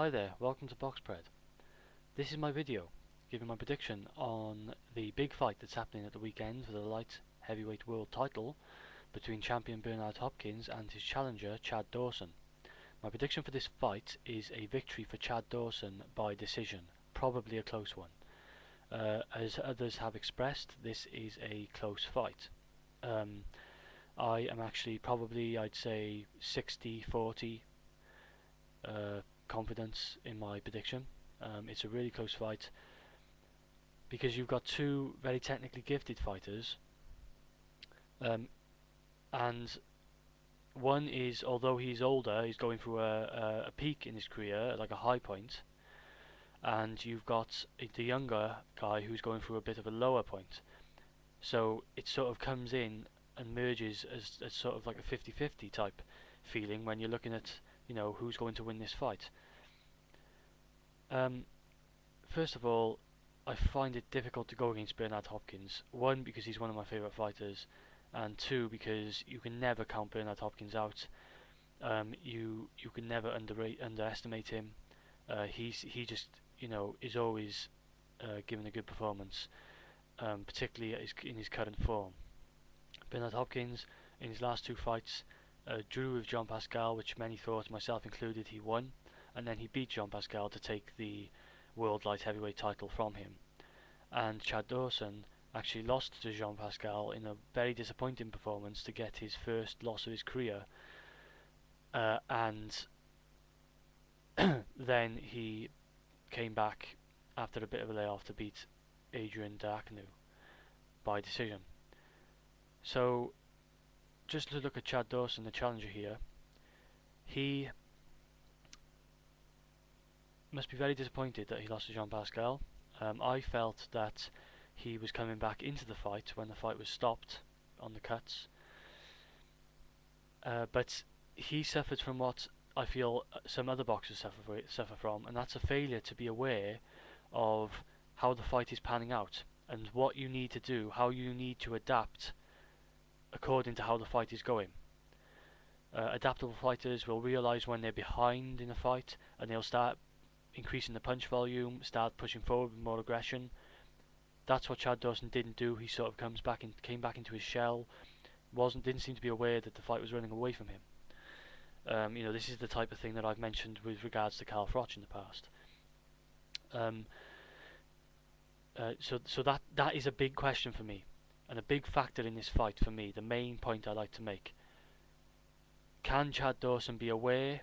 Hi there, welcome to BoxPred. This is my video, giving my prediction on the big fight that's happening at the weekend for the light heavyweight world title between champion Bernard Hopkins and his challenger Chad Dawson. My prediction for this fight is a victory for Chad Dawson by decision, probably a close one. As others have expressed, this is a close fight. I am actually probably, I'd say, 60-40 confidence in my prediction. It's a really close fight because you've got two very technically gifted fighters, and one is, although he's older, he's going through a peak in his career, like a high point, and you've got the younger guy who's going through a bit of a lower point. So it sort of comes in and merges as sort of like a 50-50 type feeling when you're looking at, who's going to win this fight. First of all, I find it difficult to go against Bernard Hopkins. One, because he's one of my favourite fighters, and two, because you can never count Bernard Hopkins out. You can never underestimate him. He just is always giving a good performance, particularly in his current form. Bernard Hopkins, in his last two fights, drew with Jean Pascal, which many thought, myself included, he won, and then he beat Jean Pascal to take the world light heavyweight title from him. And Chad Dawson actually lost to Jean Pascal in a very disappointing performance to get his first loss of his career, and then he came back after a bit of a layoff to beat Adrian Daaknu by decision. So just to look at Chad Dawson, the challenger here, he must be very disappointed that he lost to Jean Pascal. I felt that he was coming back into the fight when the fight was stopped on the cuts, but he suffered from what I feel some other boxers suffer from, and that's a failure to be aware of how the fight is panning out and what you need to do, how you need to adapt according to how the fight is going. Adaptable fighters will realise when they're behind in a fight, and they'll start increasing the punch volume, start pushing forward with more aggression. That's what Chad Dawson didn't do. He sort of came back into his shell, didn't seem to be aware that the fight was running away from him. This is the type of thing that I've mentioned with regards to Carl Froch in the past. So that is a big question for me, and a big factor in this fight for me, the main point I like to make. Can Chad Dawson be aware,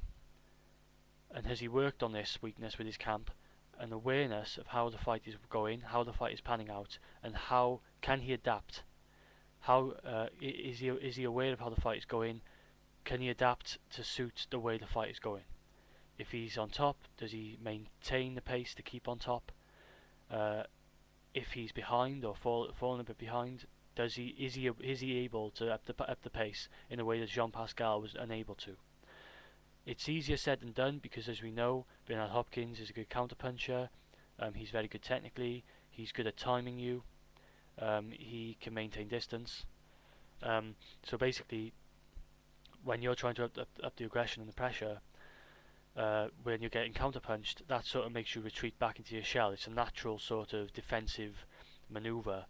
and has he worked on this weakness with his camp, an awareness of how the fight is going, how the fight is panning out, and how can he adapt? How is he aware of how the fight is going? Can he adapt to suit the way the fight is going? If he's on top, does he maintain the pace to keep on top? If he's behind or falling a bit behind, is he able to up the pace in a way that Jean Pascal was unable to? It's easier said than done because, as we know, Bernard Hopkins is a good counterpuncher. He's very good technically. He's good at timing you. He can maintain distance. So basically, when you're trying to up the aggression and the pressure, when you're getting counterpunched, that sort of makes you retreat back into your shell. It's a natural sort of defensive maneuver.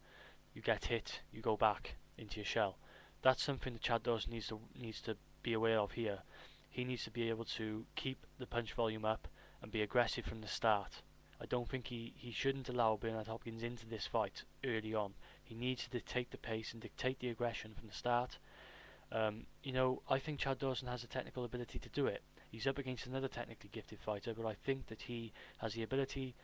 You get hit, you go back into your shell. That's something that Chad Dawson needs to be aware of here. He needs to be able to keep the punch volume up and be aggressive from the start. I don't think he shouldn't allow Bernard Hopkins into this fight early on. He needs to dictate the pace and dictate the aggression from the start. I think Chad Dawson has the technical ability to do it. He's up against another technically gifted fighter, but I think that he has the ability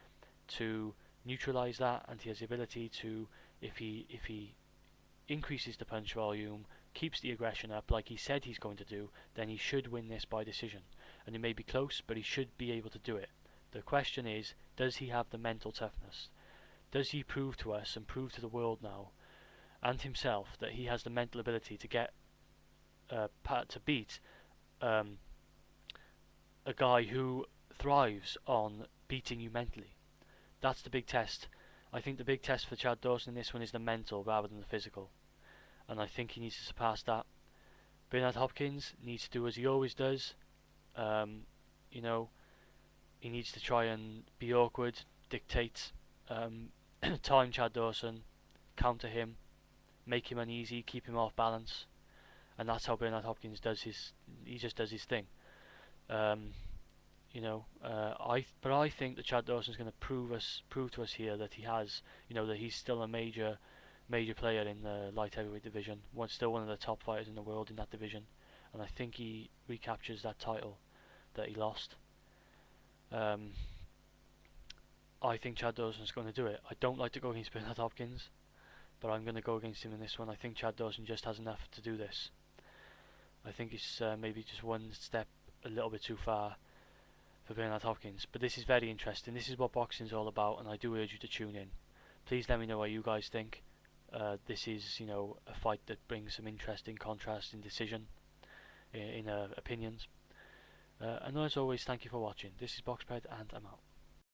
to neutralise that, and he has the ability to, if he increases the punch volume, keeps the aggression up like he said he's going to do, then he should win this by decision. And it may be close, but he should be able to do it. The question is, does he have the mental toughness? Does he prove to us and prove to the world now and himself that he has the mental ability to get to beat a guy who thrives on beating you mentally? That's the big test. I think the big test for Chad Dawson in this one is the mental rather than the physical, and I think he needs to surpass that. Bernard Hopkins needs to do as he always does. he needs to try and be awkward, dictate, time Chad Dawson, counter him, make him uneasy, keep him off balance, and that's how Bernard Hopkins does his. He just does his thing. I think that Chad Dawson's going to prove to us here that he has, that he's still a major player in the light heavyweight division. Still one of the top fighters in the world in that division, and I think he recaptures that title that he lost. I think Chad Dawson's going to do it. I don't like to go against Bernard Hopkins, but I'm going to go against him in this one. I think Chad Dawson just has enough to do this. I think it's maybe just one step a little bit too far for Bernard Hopkins. But this is very interesting. This is what boxing's all about, and I do urge you to tune in. Please let me know what you guys think. This is, a fight that brings some interesting contrast in decision, in opinions. And as always, thank you for watching. This is BoxPred, and I'm out.